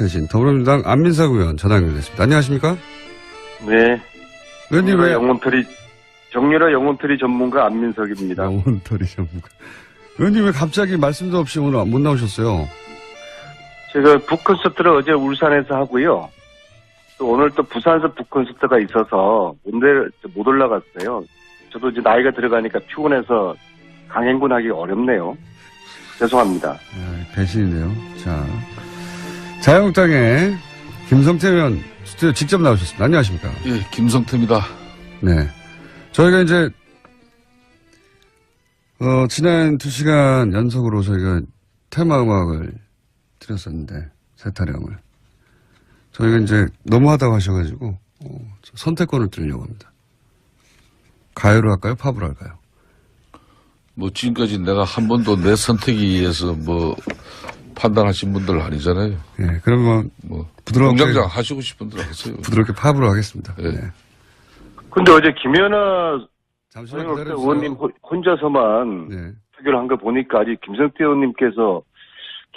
되신 더불어민주당 안민석 의원 전화 연결됐습니다. 안녕하십니까? 네. 의원님 왜 정유라 영혼털이 전문가 안민석입니다. 영혼털이 전문가. 의원님 왜 갑자기 말씀도 없이 오늘 못 나오셨어요? 제가 북콘서트를 어제 울산에서 하고요. 또 오늘 또 부산에서 북콘서트가 있어서 못 올라갔어요. 저도 이제 나이가 들어가니까 피곤해서 강행군하기 어렵네요. 죄송합니다. 배신이네요. 자, 자유한국당의 김성태 의원 스튜디오 직접 나오셨습니다. 안녕하십니까? 예, 김성태입니다. 네. 저희가 이제, 지난 2시간 연속으로 저희가 테마 음악을 드렸었는데, 세타령을. 저희가 이제 너무하다고 하셔가지고, 선택권을 드리려고 합니다. 가요로 할까요? 팝으로 할까요? 뭐, 지금까지 내가 한 번도 내 선택에 의해서 판단하신 분들 아니잖아요. 예, 그러면 부드럽게. 공장장 하시고 싶은 대로 하세요. 부드럽게 팝으로 하겠습니다. 예. 네. 근데 어제 김연아 잠시만 의원님 혼자서만 네. 투표를 한 거 보니까 아직 김성태 의원님께서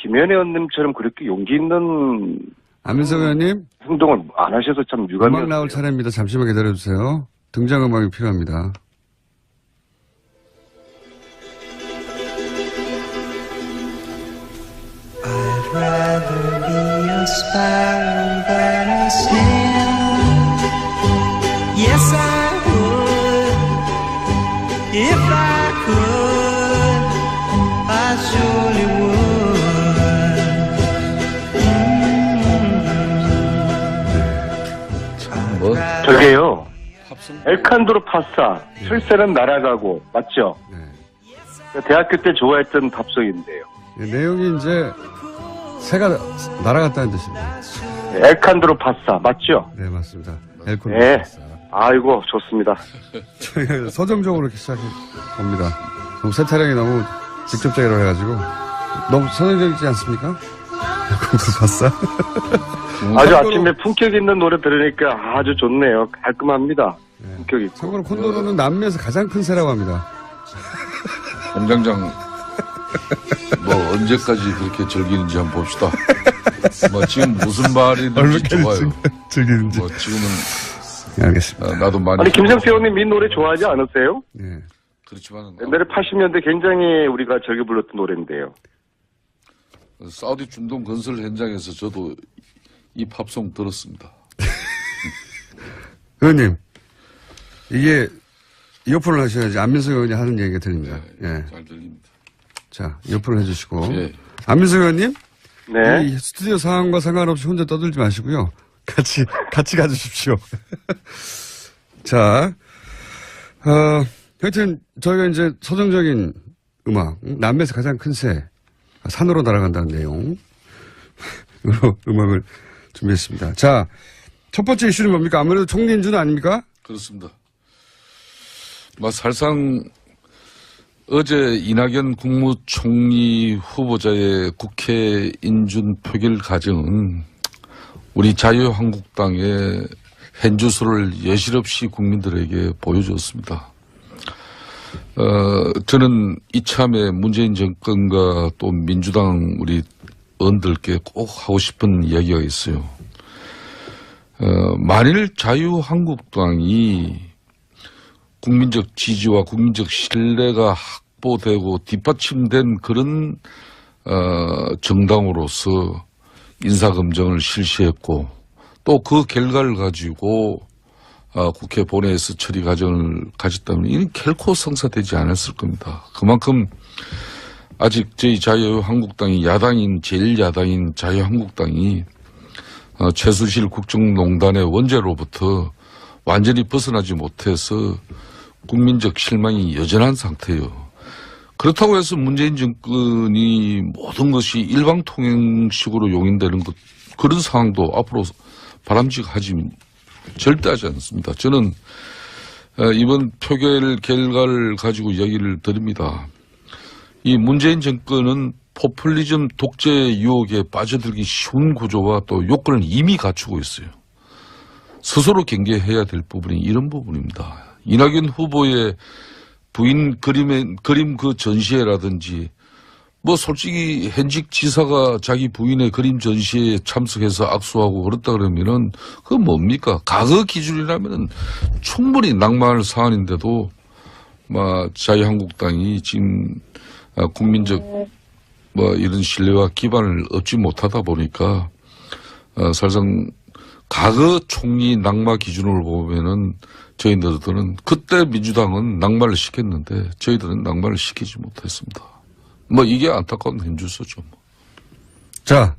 김연아 의원님처럼 그렇게 용기 있는 안민석 의원님 행동을 안 하셔서 참 유감이었어요. 음악 나올 차례입니다. 잠시만 기다려주세요. 등장음악이 필요합니다. I'd rather be a sparrow than a snail. Yes, I would. If I could, I surely would. 참, 뭐, 저게요. 팝송. 엘칸드로 파사, 철새는 날아가고, 맞죠? 네. 대학교 때 좋아했던 팝송인데요. 네, 내용이 이제 새가 날아갔다는 뜻입니다. 엘칸드로 파사, 맞죠? 네, 맞습니다. 엘콘. 네. 아이고, 좋습니다. 저희가 서정적으로 이렇게 시작해 봅니다. 너무 세타령이 너무 직접적이라고 해가지고 너무 서정적이지 않습니까? 엘콘도 봤어? 아주 아침에 품격 있는 노래 들으니까 아주 좋네요. 깔끔합니다. 네. 품격 있고. 참고로 콘도로는 남미에서 가장 큰 새라고 합니다. 공장장, 언제까지 그렇게 즐기는지 한번 봅시다. 지금 무슨 말이든지 좋아요. 즐기는지. 지금은, 네, 알겠습니다. 나도 많이. 아니, 김성태 의원님 이 노래 좋아하지 않으세요? 네. 그렇지만, 옛날에 80년대 굉장히 우리가 즐겨 불렀던 노래인데요. 사우디 중동 건설 현장에서 저도 이 팝송 들었습니다. 의원님, 이게 이어폰을 하셔야지 안민석 의원이 하는 얘기가 들립니다. 예. 잘 들립니다. 자, 이어폰을 해주시고. 예. 안민석 의원님, 네. 이 스튜디오 상황과 상관없이 혼자 떠들지 마시고요. 같이 가주십시오. 자, 하여튼 저희가 이제 서정적인 음악, 남미에서 가장 큰 새, 산으로 날아간다는 내용, 음악을 준비했습니다. 자, 첫 번째 이슈는 뭡니까? 아무래도 총리인준 아닙니까? 그렇습니다. 사실상 어제 이낙연 국무총리 후보자의 국회 인준 표결 과정은 우리 자유한국당의 현주소를 여실없이 국민들에게 보여주었습니다. 저는 이참에 문재인 정권과 또 민주당 우리 의원들께 꼭 하고 싶은 이야기가 있어요. 만일 자유한국당이 국민적 지지와 국민적 신뢰가 확보되고 뒷받침된 그런 정당으로서 인사검증을 실시했고 또 그 결과를 가지고 국회 본회의에서 처리 과정을 가졌다면 이는 결코 성사되지 않았을 겁니다. 그만큼 아직 저희 자유한국당이 야당인 제일 야당인 자유한국당이 최순실 국정농단의 원죄로부터 완전히 벗어나지 못해서 국민적 실망이 여전한 상태예요. 그렇다고 해서 문재인 정권이 모든 것이 일방통행식으로 용인되는 것 그런 상황도 앞으로 바람직하지 절대 하지 않습니다. 저는 이번 표결 결과를 가지고 이야기를 드립니다. 이 문재인 정권은 포퓰리즘 독재 유혹에 빠져들기 쉬운 구조와 또 요건을 이미 갖추고 있어요. 스스로 경계해야 될 부분이 이런 부분입니다. 이낙연 후보의 부인 그림 그 전시회라든지 뭐 솔직히 현직 지사가 자기 부인의 그림 전시회에 참석해서 악수하고 그렇다 그러면은 그건 뭡니까? 과거 기준이라면은 충분히 낙마할 사안인데도 자유한국당이 지금 국민적 이런 신뢰와 기반을 얻지 못하다 보니까 사실상 과거 총리 낙마 기준으로 보면은 저희들은 그때 민주당은 낙마를 시켰는데 저희들은 낙마를 시키지 못했습니다. 이게 안타까운 현주소죠. 자,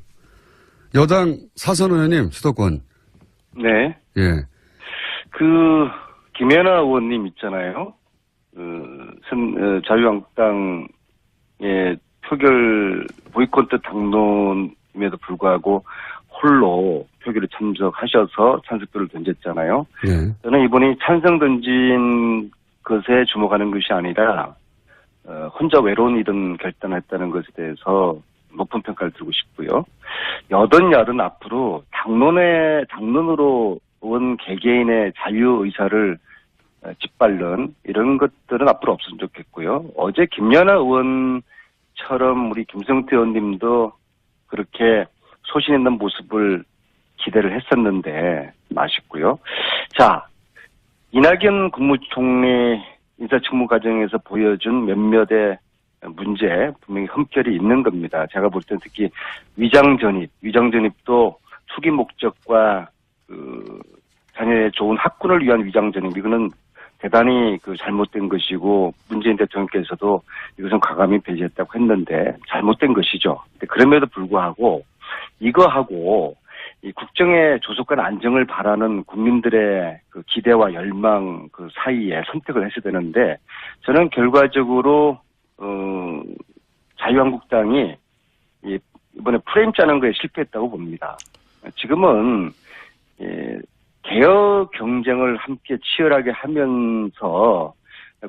여당 사선 의원님 수도권. 네. 예. 김연아 의원님 있잖아요. 자유한국당의 표결 보이콧 당론임에도 불구하고 홀로 표결에 참석하셔서 찬석표를 던졌잖아요. 예. 저는 이분이 찬성 던진 것에 주목하는 것이 아니라 혼자 외로운 이런 결단을 했다는 것에 대해서 높은 평가를 드리고 싶고요. 야든 앞으로 당론으로 온 개개인의 자유의사를 짓밟는 이런 것들은 앞으로 없으면 좋겠고요. 어제 김연아 의원처럼 우리 김성태 의원님도 그렇게 소신 있는 모습을 기대를 했었는데 아쉽고요. 자, 이낙연 국무총리 인사청문 과정에서 보여준 몇몇의 문제 분명히 흠결이 있는 겁니다. 제가 볼 때는 특히 위장전입도 투기 목적과 자녀의 좋은 학군을 위한 위장전입, 이거는 대단히 잘못된 것이고 문재인 대통령께서도 이것은 과감히 배제했다고 했는데 잘못된 것이죠. 근데 그럼에도 불구하고 이거하고 이 국정의 조속한 안정을 바라는 국민들의 기대와 열망 사이에 선택을 했어야 되는데 저는 결과적으로 자유한국당이 이번에 프레임 짜는 거에 실패했다고 봅니다. 지금은 개혁 경쟁을 함께 치열하게 하면서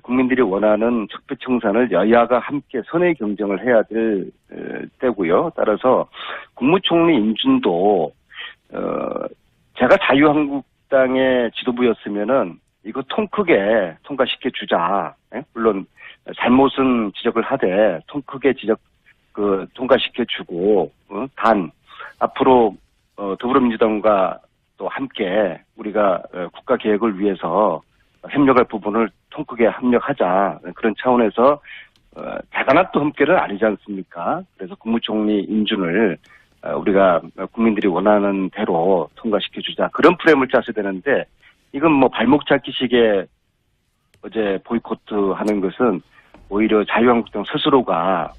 국민들이 원하는 적폐청산을 여야가 함께 선의 경쟁을 해야 될 때고요. 따라서 국무총리 인준도 제가 자유한국당의 지도부였으면은 이거 통 크게 통과시켜 주자. 물론 잘못은 지적을 하되 통 크게 통과시켜 주고 단 앞으로 더불어민주당과 또 함께 우리가 국가 개혁을 위해서 협력할 부분을 통 크게 협력하자. 그런 차원에서 대단한 또 흠결은 아니지 않습니까? 그래서 국무총리 인준을 우리가 국민들이 원하는 대로 통과시켜주자. 그런 프레임을 짰어야 되는데 이건 발목 잡기식의 어제 보이콧 하는 것은 오히려 자유한국당 스스로가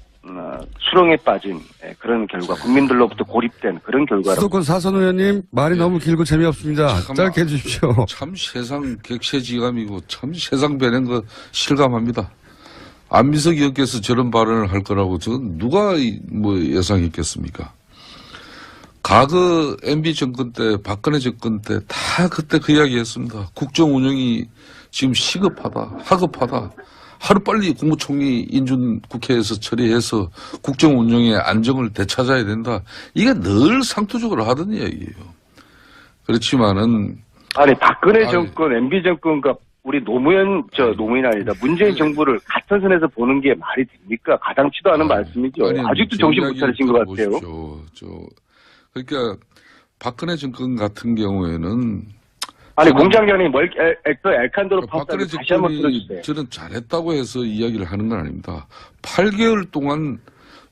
수렁에 빠진 그런 결과, 국민들로부터 고립된 그런 결과로. 수도권 사선 의원님 말이 너무 길고 재미없습니다. 짧게 해주십시오. 참 세상 객세지감이고 참 세상 변한 거 실감합니다. 안민석 의원께서 저런 발언을 할 거라고 저는 누가 예상했겠습니까? 과거 MB 정권 때, 박근혜 정권 때 다 그때 그 이야기 했습니다. 국정 운영이 지금 시급하다, 하급하다. 하루빨리 국무총리 인준 국회에서 처리해서 국정 운영의 안정을 되찾아야 된다. 이게 늘 상투적으로 하던 이야기예요. 그렇지만은. 아니, 박근혜 정권, MB 정권과 우리 노무현이 아니다. 문재인 정부를 같은 선에서 보는 게 말이 됩니까? 가당치도 않은 말씀이죠. 아직도 정신 못 차리신 것 같아요. 그러니까 박근혜 정권 같은 경우에는 아니 공장장이 엘칸도로 박근혜 다시 한번 들어주세요. 정권이 저는 잘했다고 해서 이야기를 하는 건 아닙니다. 8개월 동안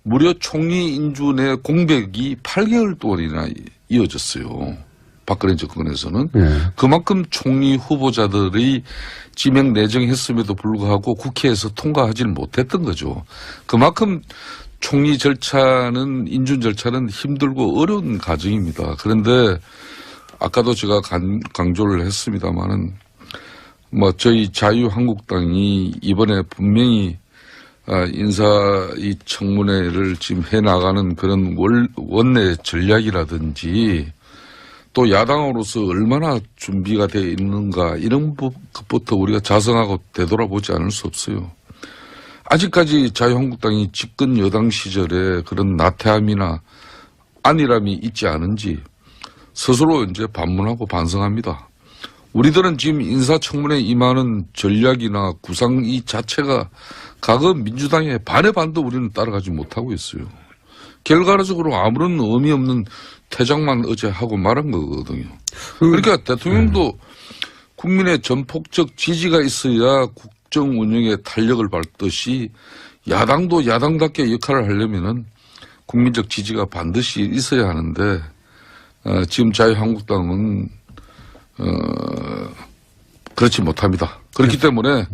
무려 총리 인준의 공백이 8개월 동안이나 이어졌어요. 박근혜 정권에서는. 그만큼 총리 후보자들이 지명 내정했음에도 불구하고 국회에서 통과하지는 못했던 거죠. 그만큼 총리 절차는, 인준 절차는 힘들고 어려운 과정입니다. 그런데 아까도 제가 강조를 했습니다만은 저희 자유한국당이 이번에 분명히 인사 이 청문회를 지금 해나가는 그런 원내 전략이라든지 또 야당으로서 얼마나 준비가 되어 있는가 이런 것부터 우리가 자성하고 되돌아보지 않을 수 없어요. 아직까지 자유한국당이 집권 여당 시절에 그런 나태함이나 안일함이 있지 않은지 스스로 이제 반문하고 반성합니다. 우리들은 지금 인사청문회에 임하는 전략이나 구상 이 자체가 과거 민주당의 반의 반도 우리는 따라가지 못하고 있어요. 결과적으로 아무런 의미 없는 퇴장만 어제 하고 말한 거거든요. 그러니까 대통령도 국민의 전폭적 지지가 있어야 국정 운영에 탄력을 밟듯이 야당도 야당답게 역할을 하려면은 국민적 지지가 반드시 있어야 하는데 지금 자유한국당은 그렇지 못합니다. 그렇기 때문에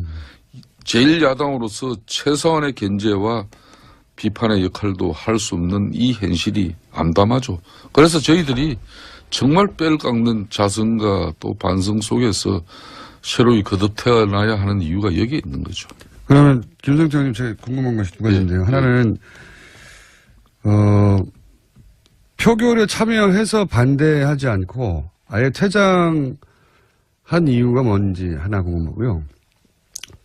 제1야당으로서 최소한의 견제와 비판의 역할도 할 수 없는 이 현실이 암담하죠. 그래서 저희들이 정말 뼈를 깎는 자성과 또 반성 속에서 새로이 거듭 태어나야 하는 이유가 여기에 있는 거죠. 그러면 김성태 의원님 제가 궁금한 것이 두 가지인데요. 하나는 표결에 참여해서 반대하지 않고 아예 퇴장한 이유가 뭔지 하나 궁금하고요.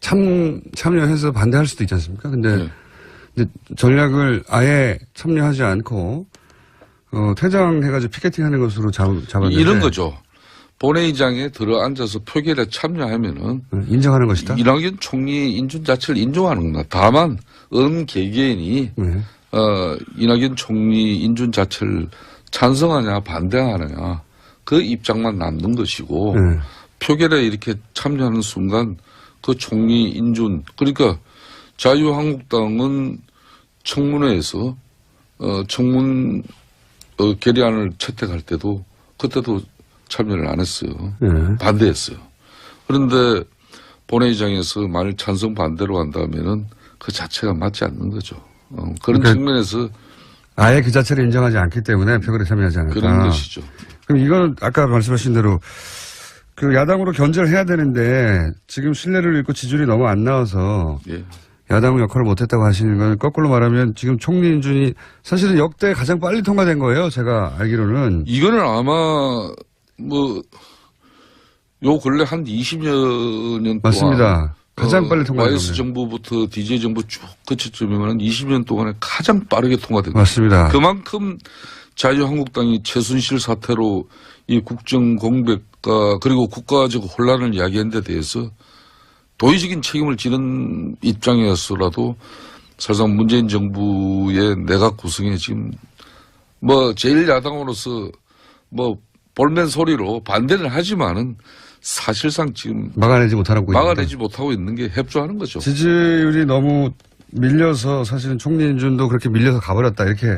참여해서 반대할 수도 있지 않습니까? 근데 전략을 아예 참여하지 않고 퇴장해가지고 피켓팅하는 것으로 잡았는데 이런 거죠. 본회의장에 들어앉아서 표결에 참여하면은 인정하는 것이다. 이낙연 총리 인준 자체를 인정하는 겁니다. 다만 어느 개개인이 네. 이낙연 총리 인준 자체를 찬성하냐 반대하느냐 그 입장만 남는 것이고 네. 표결에 이렇게 참여하는 순간 그 총리 인준 그러니까 자유한국당은 청문회에서 청문 결의안을 채택할 때도 그때도 참여를 안 했어요. 네. 반대했어요. 그런데 본회의장에서 만일 찬성 반대로 한다면은 그 자체가 맞지 않는 거죠. 그런 그러니까 측면에서 아예 그 자체를 인정하지 않기 때문에 표결에 참여하지 않았다. 그런 것이죠. 그럼 이건 아까 말씀하신 대로 그 야당으로 견제를 해야 되는데 지금 신뢰를 잃고 지지율이 너무 안 나와서 예. 야당은 역할을 못했다고 하시는 건 거꾸로 말하면 지금 총리 인준이 사실은 역대 가장 빨리 통과된 거예요. 제가 알기로는. 이거는 아마 요 근래 한 20여 년 동안 맞습니다. 가장 빨리 통과된 YS 겁니다. 정부부터 DJ 정부 쭉 거쳐주면 20년 동안에 가장 빠르게 통과된 거예요. 맞습니다. 그만큼 자유한국당이 최순실 사태로 이 국정 공백과 그리고 국가적 혼란을 야기한 데 대해서 도의적인 책임을 지는 입장이었어라도 사실상 문재인 정부의 내각 구성에 지금 제1야당으로서 볼멘 소리로 반대는 하지만은 사실상 지금 막아내지 못하고 있는 게 협조하는 거죠. 지지율이 너무 밀려서 사실은 총리 인준도 그렇게 밀려서 가버렸다 이렇게.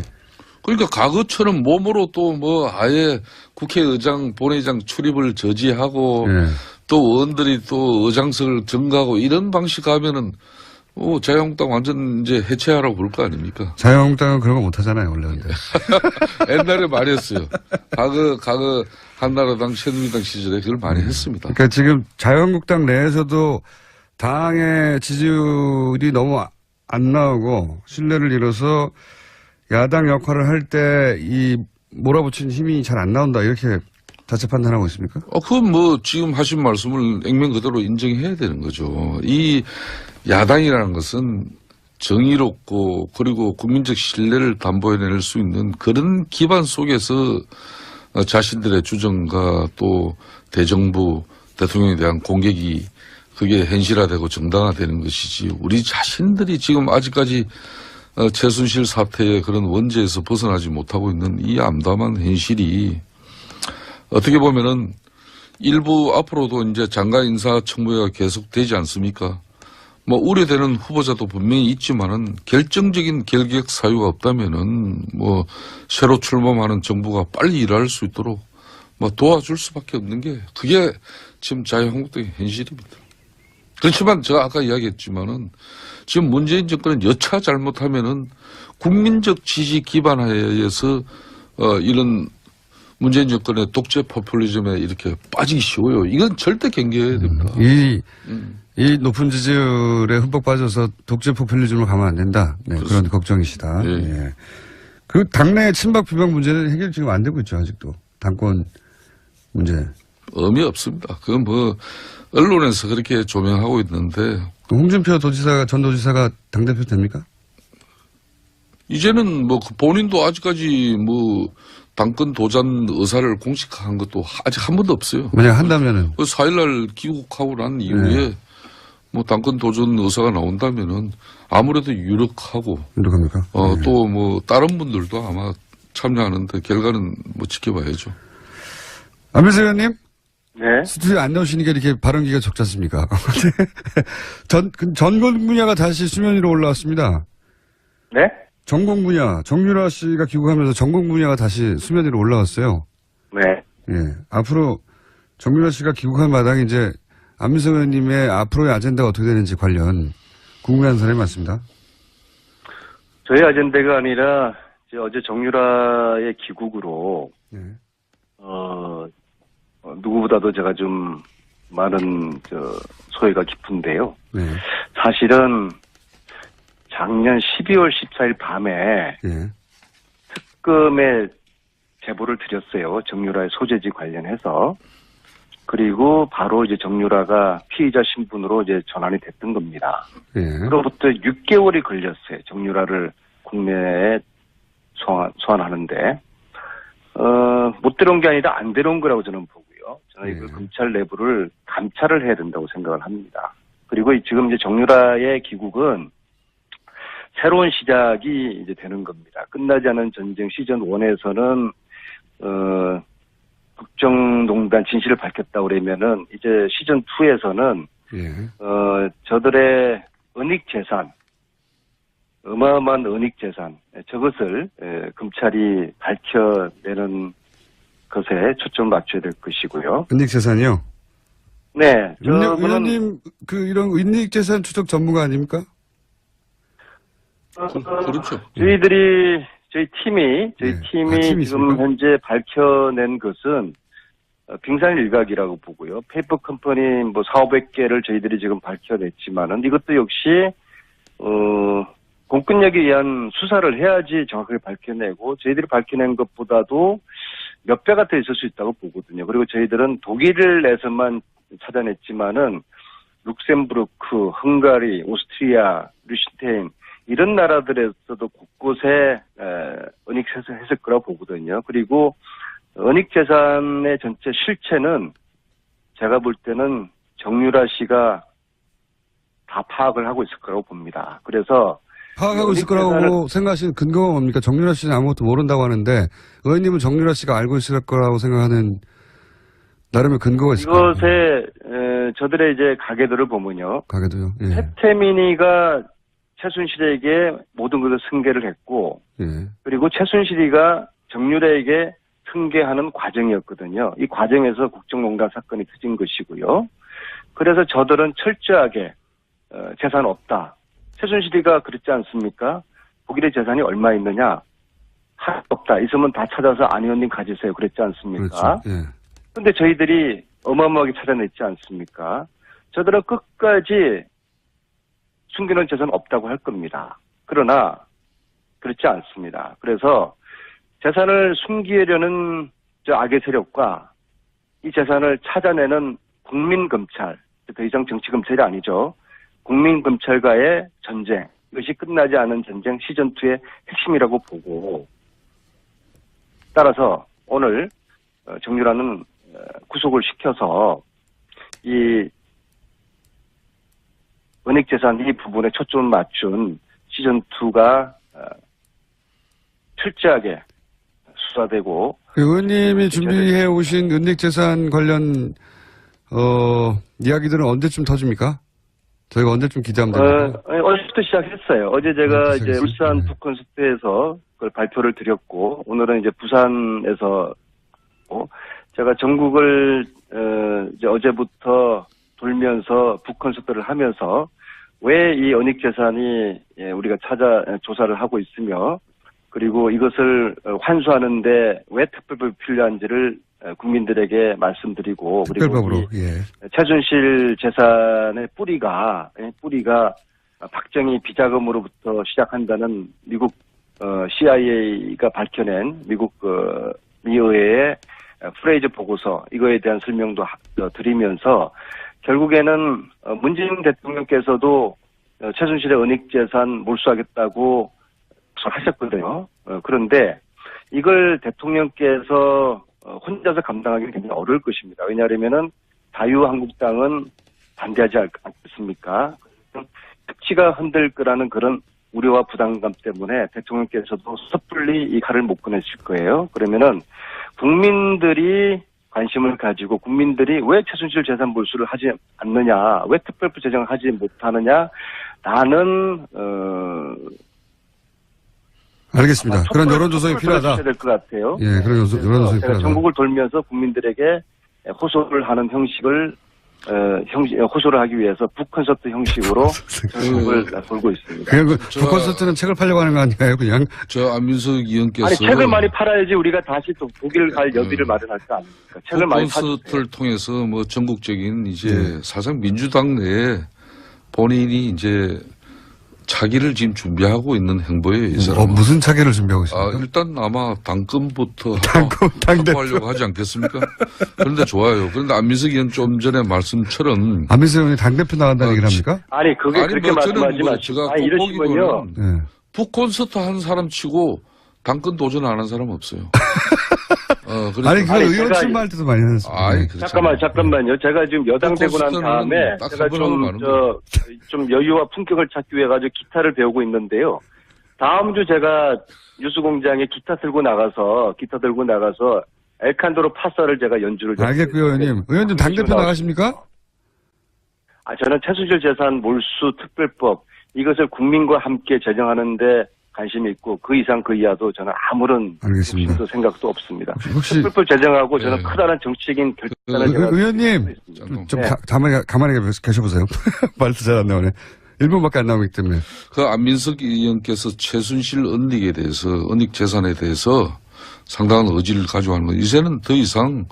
그러니까 과거처럼 몸으로 또 아예 국회의장 본회의장 출입을 저지하고 네. 또 의원들이 또 의장석을 증가하고 이런 방식 하면은 자유한국당 완전 이제 해체하라고 그럴 거 아닙니까? 자유한국당은 그런 거 못하잖아요 원래. 근데. 옛날에 많이 했어요. 과거 한나라당 새누리당 시절에 그걸 많이 했습니다. 그러니까 지금 자유한국당 내에서도 당의 지지율이 너무 안 나오고 신뢰를 잃어서 야당 역할을 할 때 이 몰아붙이는 힘이 잘 안 나온다 이렇게 자체 판단하고 있습니까? 그건 지금 하신 말씀을 액면 그대로 인정해야 되는 거죠. 이 야당이라는 것은 정의롭고 그리고 국민적 신뢰를 담보해낼 수 있는 그런 기반 속에서 자신들의 주장과 또 대정부 대통령에 대한 공격이 그게 현실화되고 정당화되는 것이지 우리 자신들이 지금 아직까지 최순실 사태의 그런 원죄에서 벗어나지 못하고 있는 이 암담한 현실이 어떻게 보면은 일부 앞으로도 이제 장관 인사청문회가 계속되지 않습니까? 우려되는 후보자도 분명히 있지만은 결정적인 결격 사유가 없다면은 새로 출범하는 정부가 빨리 일할 수 있도록 도와줄 수밖에 없는 게 그게 지금 자유한국당의 현실입니다. 그렇지만 제가 아까 이야기했지만은 지금 문재인 정권은 여차 잘못하면은 국민적 지지 기반하에서 이런 문재인 정권의 독재 포퓰리즘에 이렇게 빠지기 쉬워요. 이건 절대 경계해야 됩니다. 이 높은 지지율에 흠뻑 빠져서 독재 포퓰리즘으로 가면 안 된다. 네, 그런 걱정이시다. 예. 예. 그 당내 친박 비박 문제는 해결 지금 안 되고 있죠. 아직도 당권 문제. 의미 없습니다. 그건 언론에서 그렇게 조명하고 있는데 홍준표 전 도지사가 당대표 됩니까? 이제는 본인도 아직까지 당권 도전 의사를 공식화한 것도 아직 한 번도 없어요. 만약 한다면은. 4일날 귀국하고 난 이후에 뭐 당권 도전 의사가 나온다면은 아무래도 유력하고 이렇습니까? 또 뭐 다른 분들도 아마 참여하는데 결과는 뭐 지켜봐야죠. 안민석 의원님? 네. 스튜디오에 안 나오시니까 이렇게 발언기가 적지 않습니까? 전공 분야가 다시 수면 위로 올라왔습니다. 네? 전공 분야, 정유라 씨가 귀국하면서 전공 분야가 다시 수면 위로 올라왔어요. 네. 예. 앞으로 정유라 씨가 귀국한 마당에 이제 안민석 의원님의 앞으로의 아젠다가 어떻게 되는지 관련 궁금한 사람이 많습니다. 저희 아젠다가 아니라 이제 어제 정유라의 귀국으로 예. 누구보다도 제가 좀 많은 소회가 깊은데요. 네. 사실은 작년 12월 14일 밤에 예. 특검에 제보를 드렸어요. 정유라의 소재지 관련해서. 그리고 바로 이제 정유라가 피의자 신분으로 이제 전환이 됐던 겁니다. 예. 그로부터 6개월이 걸렸어요. 정유라를 국내에 소환하는데, 못 들어온 게 아니라 안 들어온 거라고 저는 보고요. 저는 이걸 검찰 내부를 감찰을 해야 된다고 생각을 합니다. 그리고 지금 이제 정유라의 귀국은 새로운 시작이 이제 되는 겁니다. 끝나지 않은 전쟁 시즌 1에서는, 국정농단 진실을 밝혔다 그러면은 이제 시즌 2에서는 저들의 은닉 재산, 어마어마한 은닉 재산, 저것을 검찰이 밝혀내는 것에 초점을 맞춰야 될 것이고요. 은닉 재산이요? 네. 의원님 이런 은닉 재산 추적 전문가 아닙니까? 그렇죠. 저희 팀이 지금 있습니까? 현재 밝혀낸 것은 빙산일각이라고 보고요. 페이퍼 컴퍼니 뭐 4,500개를 저희들이 지금 밝혀냈지만은 이것도 역시 공권력에 의한 수사를 해야지 정확하게 밝혀내고 저희들이 밝혀낸 것보다도 몇 배가 더 있을 수 있다고 보거든요. 그리고 저희들은 독일에서만 찾아냈지만은 룩셈부르크, 헝가리, 오스트리아, 류신테인 이런 나라들에서도 곳곳에 은닉 했을 거라고 보거든요. 그리고 은닉 재산의 전체 실체는 제가 볼 때는 정유라 씨가 다 파악을 하고 있을 거라고 봅니다. 그래서 파악하고 있을 거라고 생각하시는 근거가 뭡니까? 정유라 씨는 아무것도 모른다고 하는데 의원님은 정유라 씨가 알고 있을 거라고 생각하는 나름의 근거가 있을까요? 이것에 저들의 이제 가계도를 보면요. 가게도요. 예. 최태민이가 최순실에게 모든 것을 승계를 했고 예. 그리고 최순실이가 정유라에게 승계하는 과정이었거든요. 이 과정에서 국정농단 사건이 터진 것이고요. 그래서 저들은 철저하게 재산 없다. 최순실이가 그랬지 않습니까? 독일의 재산이 얼마 있느냐? 하나도 없다. 있으면 다 찾아서 안 의원님 가지세요. 그랬지 않습니까? 그렇죠. 예. 근데 저희들이 어마어마하게 찾아냈지 않습니까? 저들은 끝까지 숨기는 재산 없다고 할 겁니다. 그러나 그렇지 않습니다. 그래서 재산을 숨기려는 저 악의 세력과 이 재산을 찾아내는 국민검찰, 더 이상 정치검찰이 아니죠. 국민검찰과의 전쟁, 이것이 끝나지 않은 전쟁 시즌2의 핵심이라고 보고 따라서 오늘 정유라는 구속을 시켜서 이 은닉재산 이 부분에 초점을 맞춘 시즌2가 철저하게 수사되고 의원님이 준비해 오신 은닉재산 관련 이야기들은 언제쯤 터집니까? 저희가 언제쯤 기대하면 됩니까? 어제부터 시작했어요. 어제 제가 이제 울산 북콘서트에서 그걸 발표를 드렸고 오늘은 이제 부산에서 제가 전국을 이제 어제부터 돌면서 북콘서트를 하면서 왜 이 은닉재산이 우리가 조사를 하고 있으며 그리고 이것을 환수하는데 왜 특별법이 필요한지를 국민들에게 말씀드리고 특별법으로, 그리고 최순실 재산의 뿌리가 박정희 비자금으로부터 시작한다는 미국 CIA가 밝혀낸 미국 미의회의 프레이즈 보고서 이거에 대한 설명도 드리면서 결국에는 문재인 대통령께서도 최순실의 은닉재산 몰수하겠다고 하셨거든요. 그런데 이걸 대통령께서 혼자서 감당하기는 굉장히 어려울 것입니다. 왜냐하면은 자유한국당은 반대하지 않겠습니까? 특치가 흔들 거라는 그런 우려와 부담감 때문에 대통령께서도 섣불리 이 칼을 못 꺼내실 거예요. 그러면은 국민들이 관심을 가지고 국민들이 왜 최순실 재산 몰수를 하지 않느냐, 왜 특별법 제정을 하지 못하느냐, 라는 알겠습니다. 그런 여론조성이 필요하다. 될 것 같아요. 예, 그런 여론조성이 제가 필요하다. 전국을 돌면서 국민들에게 호소를 하는 형식을 호소를 하기 위해서 북콘서트 형식으로 전국을 돌고 있습니다. 그냥 북콘서트는 책을 팔려고 하는 거 아니에요, 그냥? 저 안민석 의원께서 아니 책을 많이 팔아야지 우리가 다시 또 독일 갈 여비를 마련할 거 아닙니까? 책을 많이 콘서트를 팔 통해서 뭐 전국적인 이제 사상 민주당 내에 본인이 이제 차기를 지금 준비하고 있는 행보예요, 이 사람은. 무슨 차기를 준비하고 있습니까? 일단 아마 당권부터 당대표. 하려고 하지 않겠습니까? 그런데 좋아요. 그런데 안민석 의원 좀 전에 말씀처럼 안민석 의원이 당대표 나간다는 얘기를 합니까? 아니 그게 그렇게 말씀하지 마시고 제가 아니 이러시면요. 네. 북콘서트 한 사람 치고 당권 도전 안 한 사람 없어요. 아니, 그 의원 제가 출마할 때도 많이 했습니다. 잠깐만요. 제가 지금 여당 되고 난 다음에 딱 제가 한 번 하고 마는 좀 여유와 품격을 찾기 위해 가지고 기타를 배우고 있는데요. 다음 주 제가 뉴스공장에 기타 들고 나가서 엘칸도로 파사를 제가 연주를. 알겠고요, 의원님. 의원님 당대표 나가십니까? 저는 최순실 재산 몰수 특별법 이것을 국민과 함께 제정하는데 관심이 있고 그 이상 그 이하도 저는 아무런 알겠습니다. 욕심도 생각도 없습니다. 혹시 특별법 제정하고 저는 크다란 정치적인 결단을 의원님 좀 가만히 계셔보세요. 말도 잘 안 나오네. 1분밖에 안 나오기 때문에. 그 안민석 의원께서 최순실 은닉 재산에 대해서 상당한 의지를 가지고 하는 건 이제는 더 이상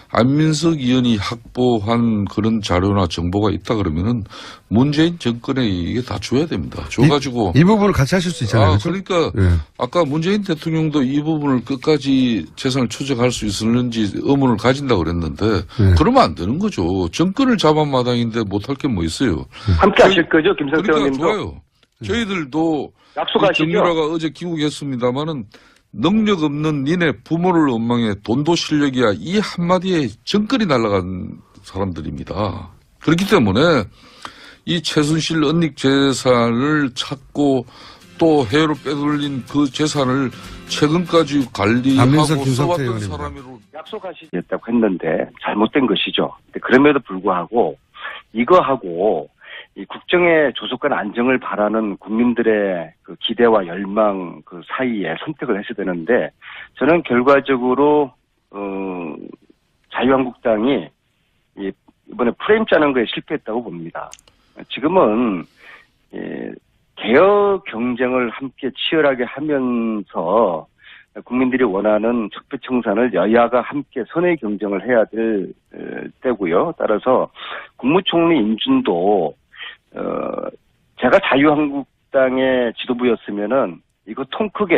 안민석 의원이 확보한 그런 자료나 정보가 있다 그러면은 문재인 정권에 이게 다 줘야 됩니다. 줘가지고. 이 부분을 같이 하실 수 있잖아요. 그러니까 네. 아까 문재인 대통령도 이 부분을 끝까지 재산을 추적할 수 있었는지 의문을 가진다고 그랬는데 그러면 안 되는 거죠. 정권을 잡은 마당인데 못할 게 뭐 있어요. 함께 하실 거죠, 김성태 그러니까 의원님도? 좋아요. 저희들도 약속하시죠? 정유라가 어제 귀국했습니다마는 능력 없는 니네 부모를 원망해 돈도 실력이야 이 한마디에 정권이 날아간 사람들입니다. 그렇기 때문에 이 최순실 은닉 재산을 찾고 또 해외로 빼돌린 그 재산을 최근까지 관리하고 써왔던 사람으로 약속하시겠다고 했는데 잘못된 것이죠. 그럼에도 불구하고 이거하고 이 국정의 조속한 안정을 바라는 국민들의 그 기대와 열망 그 사이에 선택을 했어야 되는데 저는 결과적으로 자유한국당이 이번에 프레임 짜는 거에 실패했다고 봅니다. 지금은 개혁 경쟁을 함께 치열하게 하면서 국민들이 원하는 적폐청산을 여야가 함께 선의 경쟁을 해야 될 때고요. 따라서 국무총리 인준도 제가 자유한국당의 지도부였으면은 이거 통 크게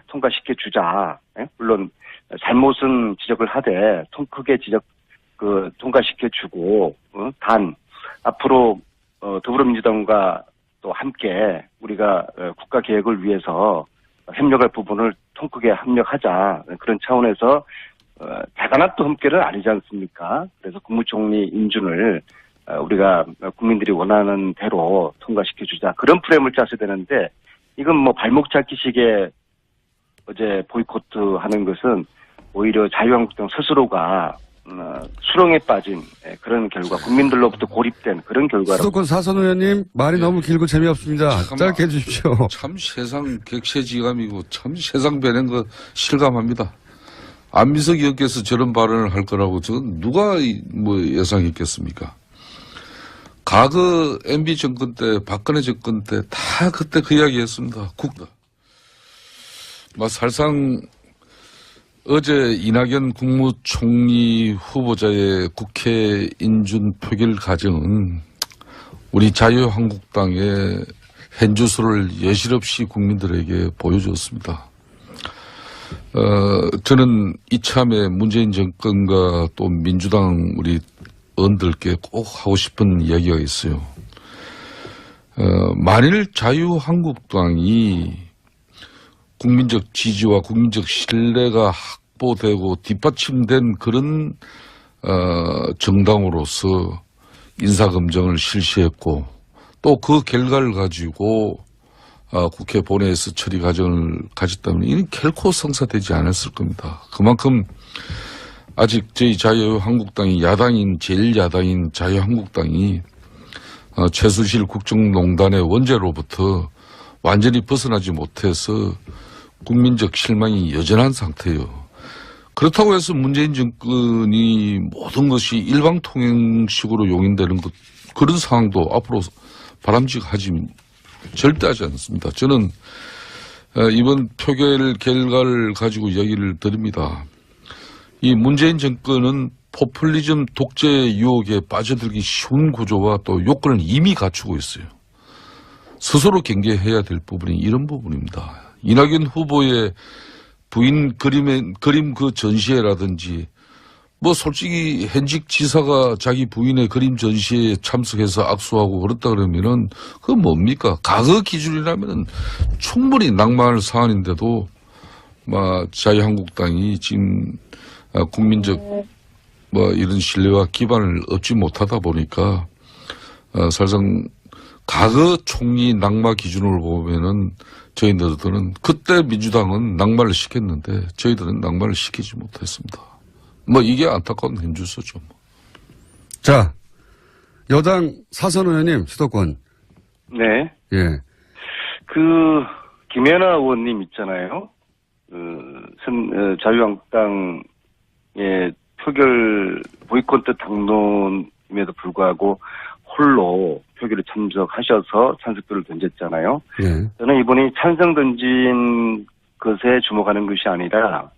통과시켜 주자. 물론 잘못은 지적을 하되 통 크게 통과시켜 주고 단 앞으로 더불어민주당과 또 함께 우리가 국가 계획을 위해서 협력할 부분을 통 크게 협력하자. 그런 차원에서 대단한 또 함께는 아니지 않습니까? 그래서 국무총리 인준을 우리가 국민들이 원하는 대로 통과시켜주자. 그런 프레임을 짰어야 되는데 이건 뭐 발목 잡기식의 어제 보이콧 하는 것은 오히려 자유한국당 스스로가 수렁에 빠진 그런 결과, 국민들로부터 고립된 그런 결과로. 수도권 사선 의원님 말이 너무 길고 재미없습니다. 짧게 해주십시오. 참 세상 객세지감이고 참 세상 변한 거 실감합니다. 안민석 의원께서 저런 발언을 할 거라고 저는 누가 뭐 예상했겠습니까? 과거 MB 정권 때, 박근혜 정권 때 다 그때 그 이야기 했습니다. 사실상 어제 이낙연 국무총리 후보자의 국회 인준 표결 과정은 우리 자유한국당의 현주소를 예실없이 국민들에게 보여주었습니다. 저는 이참에 문재인 정권과 또 민주당 우리 의원들께 꼭 하고 싶은 이야기가 있어요. 만일 자유한국당이 국민적 지지와 국민적 신뢰가 확보되고 뒷받침된 그런 정당으로서 인사검증을 실시했고 또 그 결과를 가지고 국회 본회의에서 처리 과정을 가졌다면 이는 결코 성사되지 않았을 겁니다. 그만큼 아직 저희 자유한국당이 야당인 제일 야당인 자유한국당이 최순실 국정농단의 원죄로부터 완전히 벗어나지 못해서 국민적 실망이 여전한 상태예요. 그렇다고 해서 문재인 정권이 모든 것이 일방통행식으로 용인되는 것 그런 상황도 앞으로 바람직하지 절대 하지 않습니다. 저는 이번 표결 결과를 가지고 이야기를 드립니다. 이 문재인 정권은 포퓰리즘 독재 유혹에 빠져들기 쉬운 구조와 또 요건을 이미 갖추고 있어요. 스스로 경계해야 될 부분이 이런 부분입니다. 이낙연 후보의 부인 그림 그 전시회라든지 뭐 솔직히 현직 지사가 자기 부인의 그림 전시회에 참석해서 악수하고 그렇다 그러면은 그건 뭡니까? 과거 기준이라면은 충분히 낭만할 사안인데도 자유한국당이 지금 국민적 이런 신뢰와 기반을 얻지 못하다 보니까 사실상 과거 총리 낙마 기준으로 보면은 저희들은 그때 민주당은 낙마를 시켰는데 저희들은 낙마를 시키지 못했습니다. 이게 안타까운 현주소죠. 자, 여당 사선 의원님 수도권. 네. 예. 김연아 의원님 있잖아요. 자유한국당의 표결 보이콧 당론임에도 불구하고 홀로 표결에 참석하셔서 찬석표를 던졌잖아요. 예. 저는 이분이 찬성 던진 것에 주목하는 것이 아니라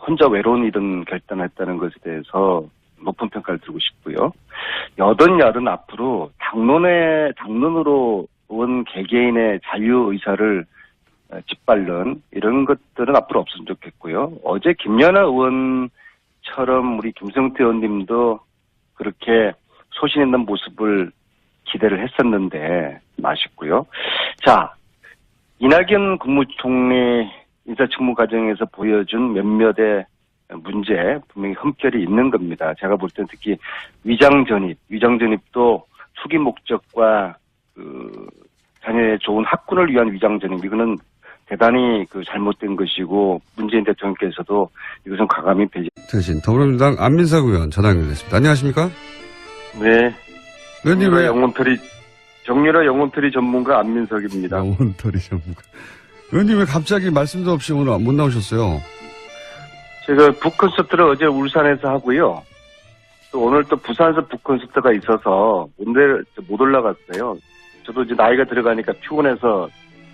혼자 외로운 이런 결단을 했다는 것에 대해서 높은 평가를 드리고 싶고요. 여든 야든 앞으로 당론으로 온 개개인의 자유의사를 짓밟는 이런 것들은 앞으로 없으면 좋겠고요. 어제 김연아 의원처럼 우리 김성태 의원님도 그렇게 소신 있는 모습을 기대를 했었는데 아쉽고요. 자, 이낙연 국무총리 인사청문 과정에서 보여준 몇몇의 문제 분명히 흠결이 있는 겁니다. 제가 볼 땐 특히 위장전입도 투기 목적과 자녀의 좋은 학군을 위한 위장전입 이거는 대단히 잘못된 것이고 문재인 대통령께서도 이것은 과감히 배제. 대신 더불어민주당 안민석 의원 전화 연결됐습니다. 안녕하십니까? 네. 의원님 왜 정유라 영혼털이 전문가 안민석입니다. 영혼털이 전문가. 의원님 왜 갑자기 말씀도 없이 오늘 못 나오셨어요? 제가 북콘서트를 어제 울산에서 하고요. 또 오늘 또 부산에서 북콘서트가 있어서 못 올라갔어요. 저도 이제 나이가 들어가니까 피곤해서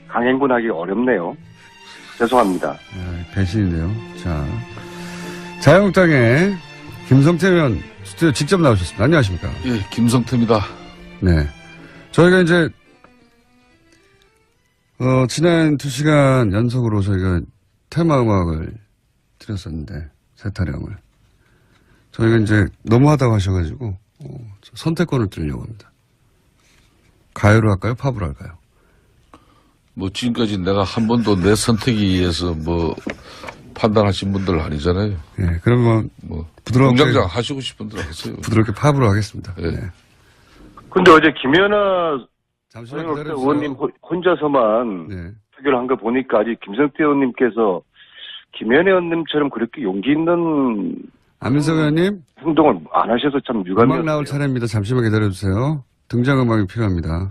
강행군 하기 어렵네요. 죄송합니다. 배신인데요. 자, 자유한국당의 김성태 의원 스튜디오 직접 나오셨습니다. 안녕하십니까? 예, 김성태입니다. 네. 저희가 이제 지난 2시간 연속으로 저희가 테마 음악을 드렸었는데, 세 타령을. 저희가 이제 너무하다고 하셔가지고, 선택권을 드리려고 합니다. 가요로 할까요? 팝으로 할까요? 지금까지 내가 한 번도 내 선택에 의해서 판단하신 분들 아니잖아요. 예, 그러면 부드럽게. 공장장 하시고 싶은 대로 하세요. 부드럽게 팝으로 하겠습니다. 예. 네. 근데 어제 김연아 잠시만 의원님 혼자서만 네. 표결한 거 보니까 아직 김성태 의원님께서 김연아 의원님처럼 그렇게 용기 있는 안민석 의원님 행동을 안 하셔서 참 유감이었어요. 음악 나올 차례입니다. 잠시만 기다려주세요. 등장음악이 필요합니다.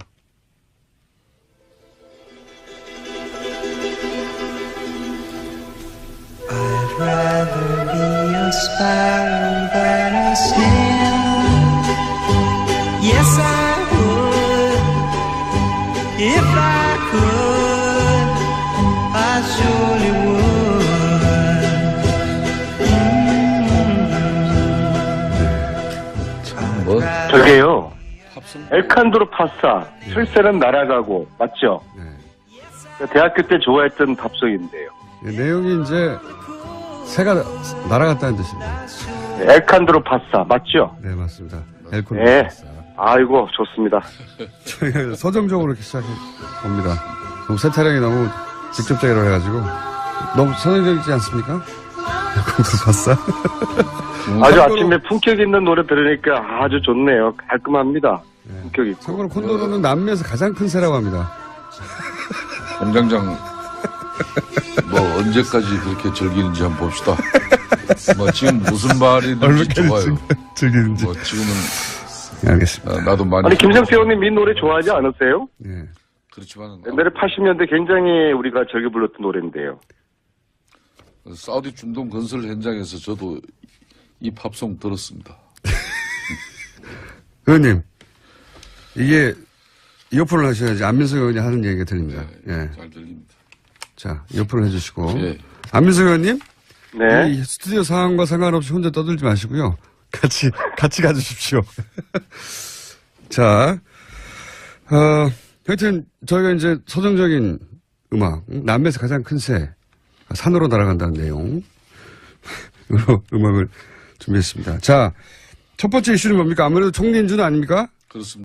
I'd rather be a sparrow than a snail. Yes, I would. If I could, I surely would. 저게요. 엘칸드로 파사, 철새는 날아가고, 맞죠? 네. 대학교 때 좋아했던 팝송인데요. 네, 내용이 이제 새가 날아갔다는 뜻입니다. 엘칸드로 파사, 맞죠? 네, 맞습니다. 엘콘. 네. 아이고, 좋습니다. 저희가 서정적으로 이렇게 시작해 봅니다. 새 타령이 너무 직접적으로 해가지고. 너무 선정적이지 않습니까? 공수박사. 아주 아침에 품격 있는 노래 들으니까 아주 좋네요. 깔끔합니다. 품격 있고. 참고로 콘도로는 남미에서 가장 큰 새라고 합니다. 공장장 뭐 언제까지 그렇게 즐기는지 한번 봅시다. 뭐 지금 무슨 말이든지 좋아요. 즐기는지. 뭐 지금은 네, 알겠습니다. 나도 많이 아니, 김성태 의원님 이 노래 좋아하지 않으세요? 네. 그렇지만 옛날에 80년대 굉장히 우리가 즐겨 불렀던 노래인데요. 사우디 중동 건설 현장에서 저도 이 팝송 들었습니다. 의원님, 이게 이어폰을 하셔야지 안민석 의원이 하는 얘기가 들립니다. 예. 잘 들립니다. 자, 이어폰을 해주시고. 예. 안민석 의원님, 네. 이 스튜디오 상황과 상관없이 혼자 떠들지 마시고요. 같이 가주십시오. 자, 하여튼 저희가 이제 서정적인 음악, 남미에서 가장 큰 새, 산으로 날아간다는 내용으로 음악을 준비했습니다. 자, 첫 번째 이슈는 뭡니까? 아무래도 총리 인준 아닙니까? 그렇습니다.